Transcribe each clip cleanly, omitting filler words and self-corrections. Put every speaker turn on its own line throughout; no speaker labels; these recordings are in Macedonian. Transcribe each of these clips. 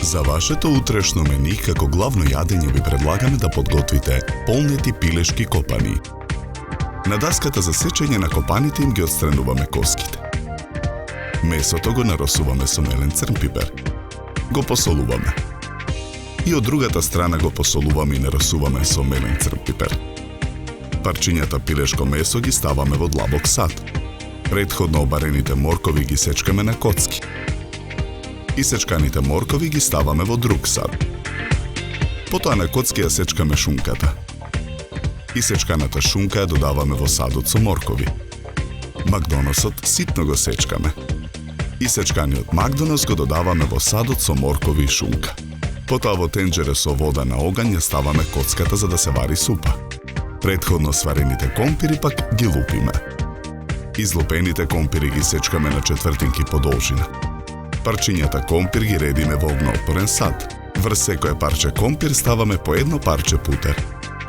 За вашето утрешно мени како главно јадење ви предлагаме да подготвите полнети пилешки копани. На даската за сечење на копаните им ги отстрануваме коските. Месото го наросуваме со мелен црн пипер. Го посолуваме. И од другата страна го посолуваме и наросуваме со мелен црн пипер. Парчињата пилешко месо ги ставаме во длабок сад. Претходно обарените моркови ги сечкаме на коцки. Исечканите моркови ги ставаме во друг сад. Потоа на коцки ја сечкаме шунката. Исечканата шунка ја додаваме во садот со моркови. Макдоносот ситно го сечкаме. Исечканиот макдонос го додаваме во садот со моркови и шунка. Потоа во тенџере со вода на оган ја ставаме коцката за да се вари супа. Претходно сварените компири пак ги лупиме. Излупените компири ги сечкаме на четвртинки по должина. Парчињата компир ги редиме во огноотпорен сад. Врз секое парче компир ставаме по едно парче путер.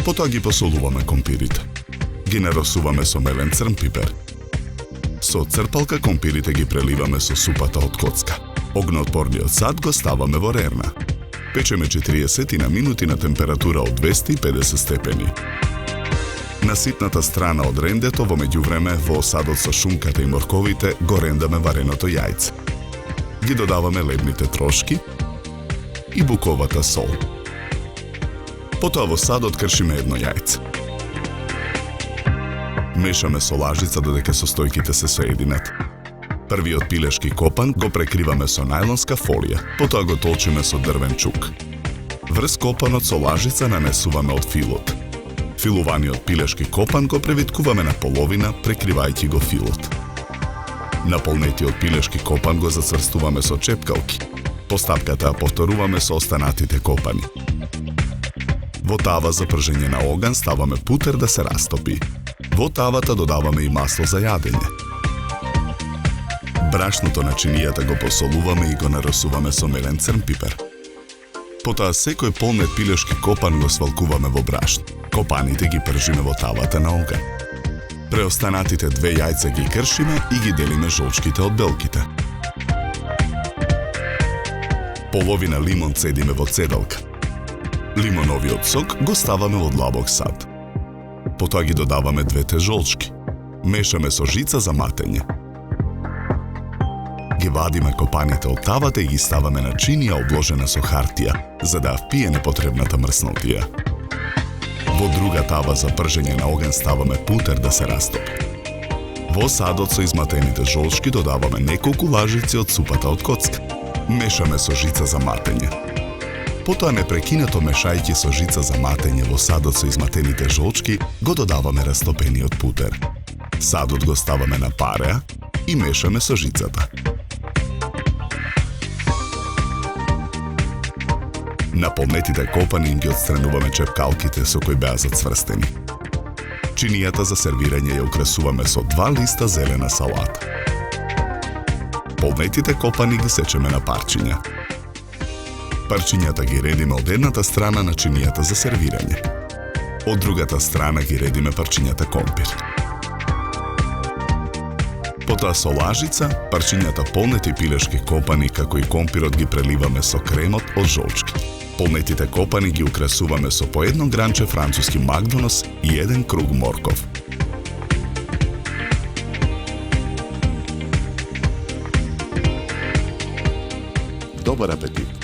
Потоа ги посолуваме компирите. Ги наросуваме со мелен црн пипер. Со црпалка компирите ги преливаме со супата од коцка. Огноотпорниот сад го ставаме во рерна. Печеме 40 минути на температура од 250 степени. На ситната страна од рендето во меѓувреме во садот со шунката и морковите го рендаме вареното јајце. Ги додаваме лебните трошки и буковата сол. Потоа во садот кршиме едно јајце. Мешаме со лажица додека состојките се соединат. Првиот пилешки копан го прекриваме со најлонска фолија, потоа го толчиме со дрвен чук. Врз копанот со лажица нанесуваме од филот. Филуваниот пилешки копан го превиткуваме на половина, прекривајќи го филот. Наполнетиот пилешки копан го зацврстуваме со чепкалки. Постапката ја повторуваме со останатите копани. Во тава за пржење на оган ставаме путер да се растопи. Во тавата додаваме и масло за јадење. Брашното на чинијата го посолуваме и го наросуваме со мелен црн пипер. Потоа секој полнет пилешки копан го свалкуваме во брашно. Копаните ги пржиме во тавата на оган. Преостанатите 2 јајца ги кршиме и ги делиме жолчките од белките. Половина лимон цедиме во цедалка. Лимоновиот сок го ставаме во длабок сад. Потоа ги додаваме 2 жолчки. Мешаме со жица за матење. Ги вадиме копаните од тавата и ги ставаме на чинија обложена со хартија, за да ја впие непотребната мрснотија. Во друга тава за пржење на оган ставаме путер да се растопи. Во садот со изматените жолчки додаваме неколку лажици од супата од коцка. Мешаме со жица за матење. Потоа непрекинато мешајќи со жица за матење во садот со изматените жолчки, го додаваме растопениот путер. Садот го ставаме на пареа и мешаме со жицата. На полнетите копани им ги отстрануваме чепкалките со кои беа зацврстени. Чинијата за сервирање ја украсуваме со 2 листа зелена салата. Полнетите копани ги сечеме на парчиња. Парчињата ги редиме од едната страна на чинијата за сервирање. Од другата страна ги редиме парчињата компир. Потоа со лажица, парчињата полнети пилешки копани како и компирот ги преливаме со кремот од жолчки. Полнетите копани ги украсуваме со по 1 гранче француски макдонос и 1 круг морков. Добар апетит!